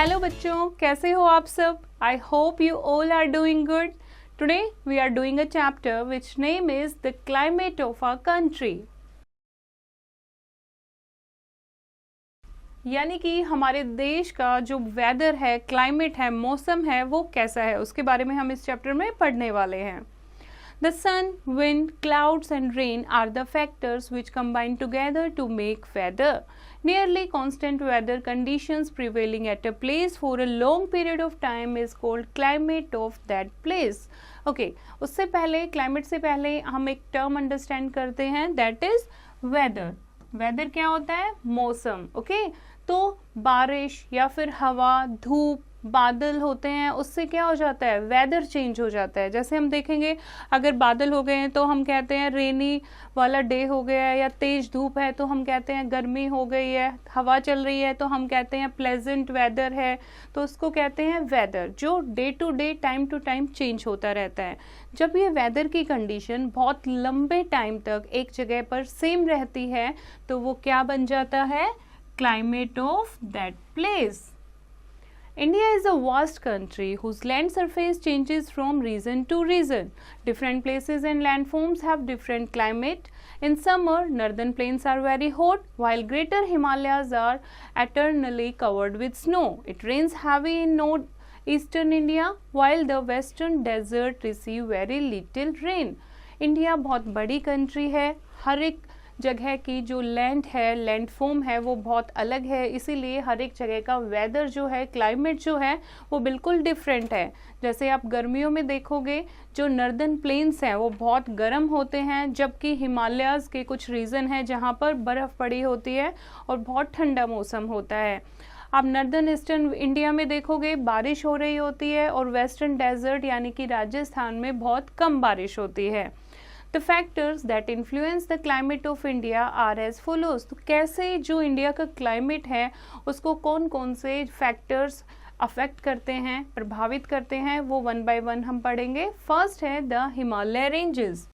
Hello बच्चों, कैसे हो आप सब? I hope you all are doing good. Today we are doing a chapter which name is the climate of our country. यानी कि हमारे देश का जो वेदर है, क्लाइमेट है, मौसम है, वो कैसा है, उसके बारे में हम इस चैप्टर में पढ़ने वाले हैं. The sun, wind, clouds and rain are the factors which combine together to make weather. Nearly constant weather conditions prevailing at a place for a long period of time is called climate of that place. Okay, उससे पहले climate से पहले हम एक term understand करते हैं, that is whether. Weather क्या होता है? मौसम. ओके, तो बारिश या फिर हवा, धूप, बादल होते हैं, उससे क्या हो जाता है? वेदर चेंज हो जाता है. जैसे हम देखेंगे, अगर बादल हो गए हैं तो हम कहते हैं रेनी वाला डे हो गया है, या तेज धूप है तो हम कहते हैं गर्मी हो गई है. हवा चल रही है तो हम कहते हैं प्लेजेंट वेदर है. तो उसको कहते हैं वेदर, जो day to day, time to time change होता रहता है. जब ये वेदर की कंडीशन बहुत लंबे टाइम तक एक जगह पर सेम रहती है तो वो क्या बन जाता है? Climate of that place. India is a vast country whose land surface changes from region to region. Different places and landforms have different climate. In summer, northern plains are very hot, while greater Himalayas are eternally covered with snow. It rains heavy in northeastern India, while the western desert receive very little rain. India बहुत बड़ी country है. हर एक जगह की जो land है, land form है, वो बहुत अलग है. इसीलिए हर एक जगह का वेदर जो है, क्लाइमेट जो है, वो बिल्कुल डिफरेंट है. जैसे आप गर्मियों में देखोगे, जो नॉर्दर्न प्लेन्स हैं वो बहुत गर्म होते हैं, जबकि हिमालयाज़ के कुछ रीजन हैं जहाँ पर बर्फ़ पड़ी होती है और बहुत ठंडा मौसम होता है. आप नॉर्दर्न ईस्टर्न इंडिया में देखोगे, बारिश हो रही होती है, और वेस्टर्न डेजर्ट यानी कि राजस्थान में बहुत कम बारिश होती है. The factors that influence the climate of India are as follows. तो कैसे जो इंडिया का क्लाइमेट है उसको कौन कौन से फैक्टर्स अफेक्ट करते हैं, प्रभावित करते हैं, वो वन बाय वन हम पढ़ेंगे. फर्स्ट है the Himalaya ranges.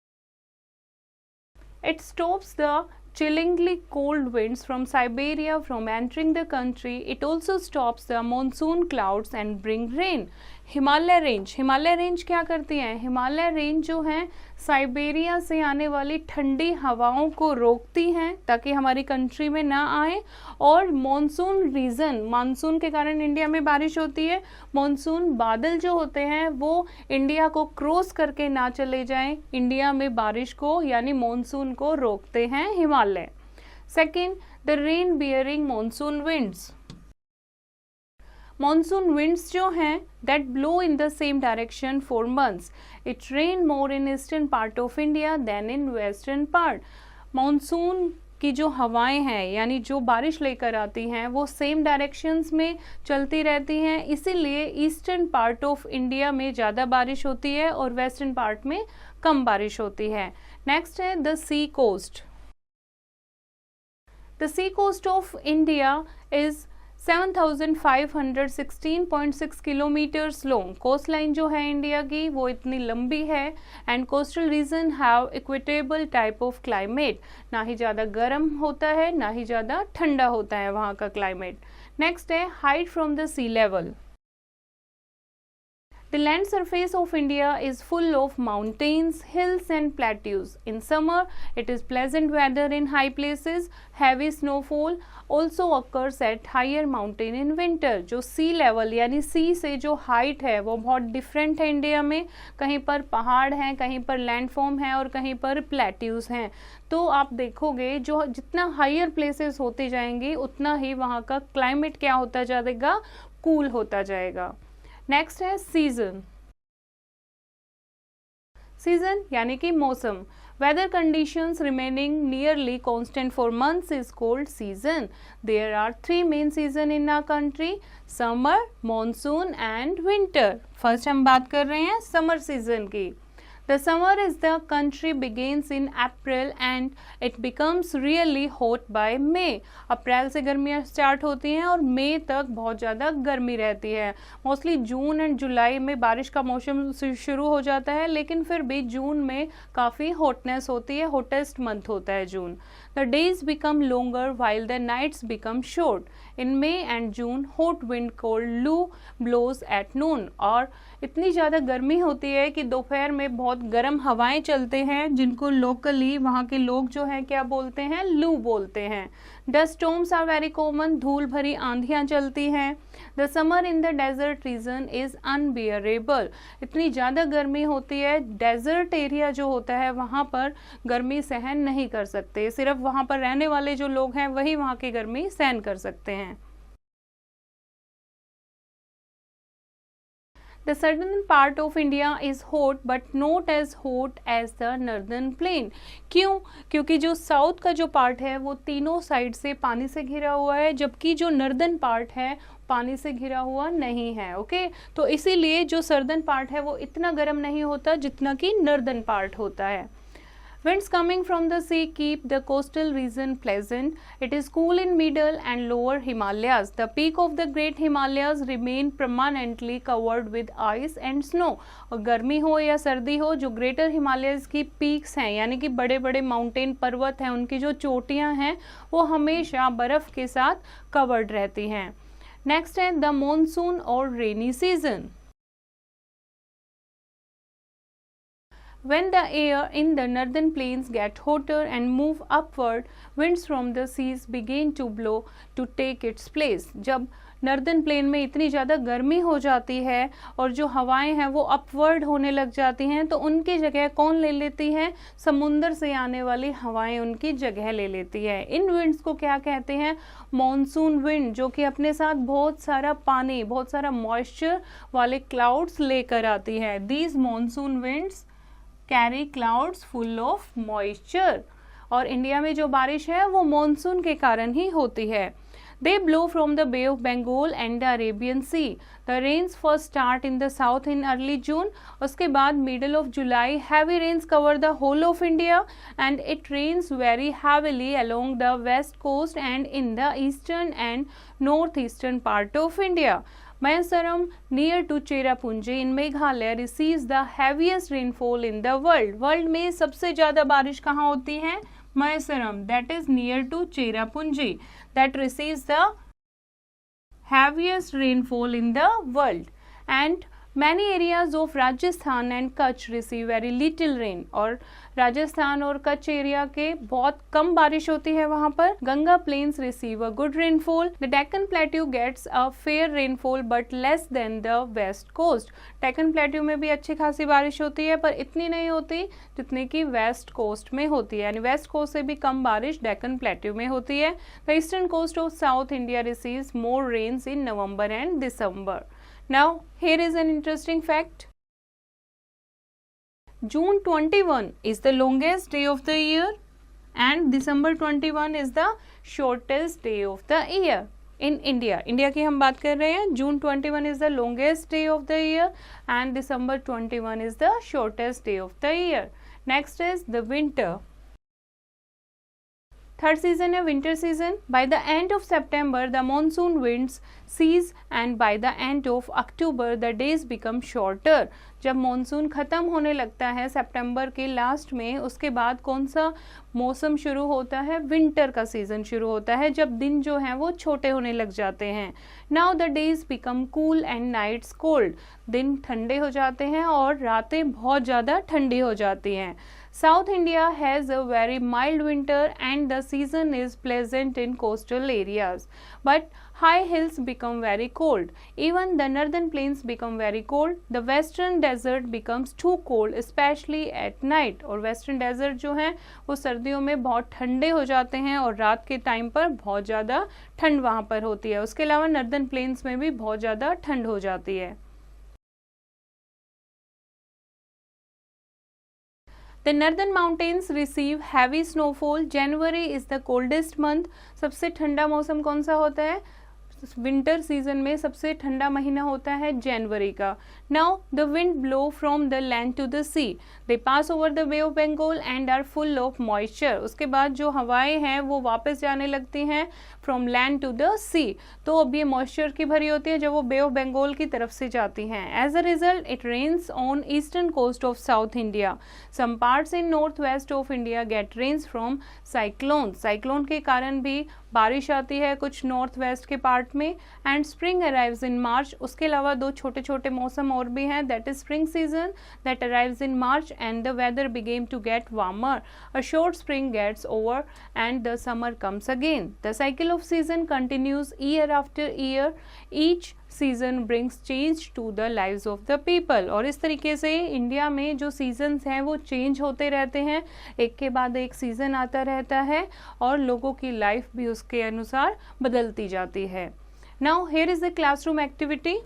It stops the chillingly cold winds from Siberia from entering the country. It also stops the monsoon clouds and bring rain. Himalaya range क्या करती हैं? हिमालय रेंज जो हैं साइबेरिया से आने वाली ठंडी हवाओं को रोकती हैं ताकि हमारी कंट्री में ना आए. और मानसून के कारण इंडिया में बारिश होती है. मानसून बादल जो होते हैं वो इंडिया को क्रॉस करके ना चले जाएं, इंडिया में बारिश को यानी मानसून को रोकते हैं Himalaya. Second, the rain bearing monsoon winds. Monsoon winds जो हैं that blow in the same direction for months. It rain more in eastern part of India than in western part. Monsoon की जो हवाएं हैं यानी जो बारिश लेकर आती हैं वो सेम डायरेक्शंस में चलती रहती हैं, इसीलिए ईस्टर्न पार्ट ऑफ इंडिया में ज़्यादा बारिश होती है और वेस्टर्न पार्ट में कम बारिश होती है. नेक्स्ट है the sea coast. The sea coast of India is 7,516.6 kilometers long. Coast line जो है इंडिया की वो इतनी लंबी है. And coastal region have equitable type of climate. ना ही ज़्यादा गर्म होता है ना ही ज़्यादा ठंडा होता है वहाँ का क्लाइमेट. नेक्स्ट है height from the sea level. The land surface of India is full of mountains, hills and plateaus. In summer, it is pleasant weather in high places. Heavy snowfall also occurs at higher mountain in winter. जो sea level यानी sea से जो height है वो बहुत different है India में. कहीं पर पहाड़ हैं, कहीं पर landform है और कहीं पर plateaus हैं. तो आप देखोगे जो जितना higher places होते जाएंगे उतना ही वहाँ का climate क्या होता जाएगा? cool होता जाएगा. नेक्स्ट है सीजन. सीजन यानी कि मौसम. Weather conditions remaining nearly constant for months is called season. There are 3 main season in our country: summer, monsoon and winter. First हम बात कर रहे हैं समर सीजन की. The summer is the country begins in April and it becomes really hot by May. अप्रैल से गर्मियाँ start होती हैं और मई तक बहुत ज़्यादा गर्मी रहती है. मोस्टली जून एंड जुलाई में बारिश का मौसम शुरू हो जाता है, लेकिन फिर भी जून में काफ़ी हॉटनेस होती है. हॉटेस्ट मंथ होता है जून. The days become longer while the nights become short. In May and June, hot wind cold loo blows at noon. और इतनी ज़्यादा गर्मी होती है कि दोपहर में बहुत गर्म हवाएं चलते हैं, जिनको लोकली वहाँ के लोग जो है क्या बोलते हैं, लू बोलते हैं. Dust storms are very common. धूल भरी आंधियाँ चलती हैं. The summer in the desert region is unbearable. इतनी ज़्यादा गर्मी होती है, डेजर्ट एरिया जो होता है वहाँ पर गर्मी सहन नहीं कर सकते. सिर्फ वहाँ पर रहने वाले जो लोग हैं वही वहाँ की गर्मी सहन कर सकते हैं. The southern part of India is hot but not as hot as the northern plain. क्यों? क्योंकि जो साउथ का जो पार्ट है वो तीनों साइड से पानी से घिरा हुआ है, जबकि जो नॉर्दर्न पार्ट है पानी से घिरा हुआ नहीं है. ओके, तो इसीलिए जो सर्दर्न पार्ट है वो इतना गर्म नहीं होता जितना कि नॉर्दर्न पार्ट होता है. Winds coming from the sea keep the coastal region pleasant. It is cool in middle and lower Himalayas. The peak of the Great Himalayas remain permanently covered with ice and snow. और गर्मी हो या सर्दी हो, जो greater Himalayas की peaks हैं यानी कि बड़े बड़े माउंटेन पर्वत हैं, उनकी जो चोटियां हैं वो हमेशा बर्फ़ के साथ कवर्ड रहती हैं. नेक्स्ट है द मॉनसून और rainy season. When the air in the northern plains get hotter and move upward, winds from the seas begin to blow to take its place. जब नॉर्दर्न प्लेन में इतनी ज़्यादा गर्मी हो जाती है और जो हवाएं हैं वो अपवर्ड होने लग जाती हैं, तो उनकी जगह कौन ले लेती है? समुंदर से आने वाली हवाएं उनकी जगह ले लेती है. इन विंड्स को क्या कहते हैं? मॉनसून विंड, जो कि अपने साथ बहुत सारा पानी, बहुत सारा मॉइस्चर वाले क्लाउड्स लेकर आती है. These monsoon winds carry clouds full of moisture. और इंडिया में जो बारिश है वो मॉनसून के कारण ही होती है. They blow from the bay of Bengal and the Arabian Sea. The rains first start in the south in early June. उसके बाद middle of July heavy rains cover the whole of India and it rains very heavily along the west coast and in the eastern and north eastern part of India. Mysuru, near to Cherrapunji in Meghalaya, receives the heaviest rainfall in the world. World में सबसे ज़्यादा बारिश कहाँ होती है? Mysuru, that is near to Cherrapunji, that receives the heaviest rainfall in the world. And many areas of Rajasthan and Kutch receive very little rain. और राजस्थान और Kutch area के बहुत कम बारिश होती है वहाँ पर. Ganga plains receive a good rainfall. The Deccan plateau gets a fair rainfall but less than the west coast. Deccan plateau में भी अच्छी खासी बारिश होती है पर इतनी नहीं होती जितनी कि वेस्ट कोस्ट में होती है, यानी वेस्ट कोस्ट से भी कम बारिश डेक्कन प्लेट्यू में होती है. The eastern coast of south India receives more rains in November and December. Now, here is an interesting fact. June 21 is the longest day of the year and December 21 is the shortest day of the year in India. India की हम बात कर रहे हैं. June 21 is the longest day of the year and December 21 is the shortest day of the year. Next is the winter. Third season है winter season. By the end of September the monsoon winds cease and by the end of October the days become shorter. जब monsoon ख़त्म होने लगता है सितंबर के last में, उसके बाद कौन सा मौसम शुरू होता है? विंटर का सीज़न शुरू होता है, जब दिन जो हैं वो छोटे होने लग जाते हैं. Now the days become cool and nights cold. दिन ठंडे हो जाते हैं और रातें बहुत ज़्यादा ठंडी हो जाती हैं. South India has a very mild winter and the season is pleasant in coastal areas. But high hills become very cold. Even the northern plains become very cold. The western desert becomes too cold, especially at night. और western desert जो हैं वो सर्दियों में बहुत ठंडे हो जाते हैं और रात के टाइम पर बहुत ज़्यादा ठंड वहाँ पर होती है. उसके अलावा northern plains में भी बहुत ज़्यादा ठंड हो जाती है. The northern mountains receive heavy snowfall. January is the coldest month. सबसे ठंडा मौसम कौन सा होता है? विंटर सीजन में सबसे ठंडा महीना होता है जनवरी का। Now the wind blow from the land to the sea, they pass over the bay of Bengal and are full of moisture. उसके बाद जो हवाएं हैं वो वापस जाने लगती हैं फ्रॉम लैंड टू द सी, तो अब ये मॉइस्चर की भरी होती है जब वो बे ऑफ बंगाल की तरफ से जाती हैं। As a result it rains on eastern coast of south India, some parts in north west of India get rains from cyclone. Cyclone के कारण भी बारिश आती है कुछ नॉर्थ वेस्ट के पार्ट में। And spring arrives in March, उसके अलावा दो छोटे छोटे मौसम और भी हैं, that is spring season that arrives in March and the weather begin to get warmer, a short spring gets over and the summer comes again. The cycle of season continues year after year, each season brings change to the lives of the people. और इस तरीके से India में जो seasons हैं वो change होते रहते हैं, एक के बाद एक सीजन आता रहता है और लोगों की लाइफ भी उसके अनुसार बदलती जाती है। Now here is the classroom activity.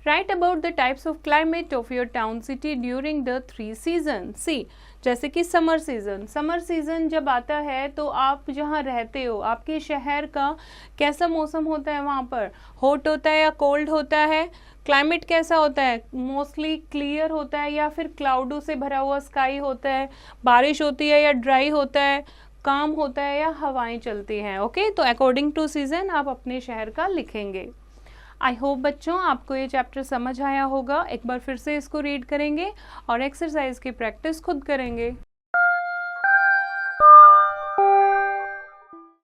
Write about the types of climate of your town city during the 3 seasons. See, जैसे कि समर सीज़न, समर सीज़न जब आता है तो आप जहाँ रहते हो आपके शहर का कैसा मौसम होता है, वहाँ पर हॉट होता है या कोल्ड होता है, क्लाइमेट कैसा होता है, मोस्टली क्लियर होता है या फिर क्लाउडों से भरा हुआ स्काई होता है, बारिश होती है या ड्राई होता है, काम होता है या हवाएं चलती हैं। ओके, तो अकॉर्डिंग टू सीजन आप अपने शहर का लिखेंगे। आई होप बच्चों आपको ये चैप्टर समझ आया होगा। एक बार फिर से इसको रीड करेंगे और एक्सरसाइज की प्रैक्टिस खुद करेंगे।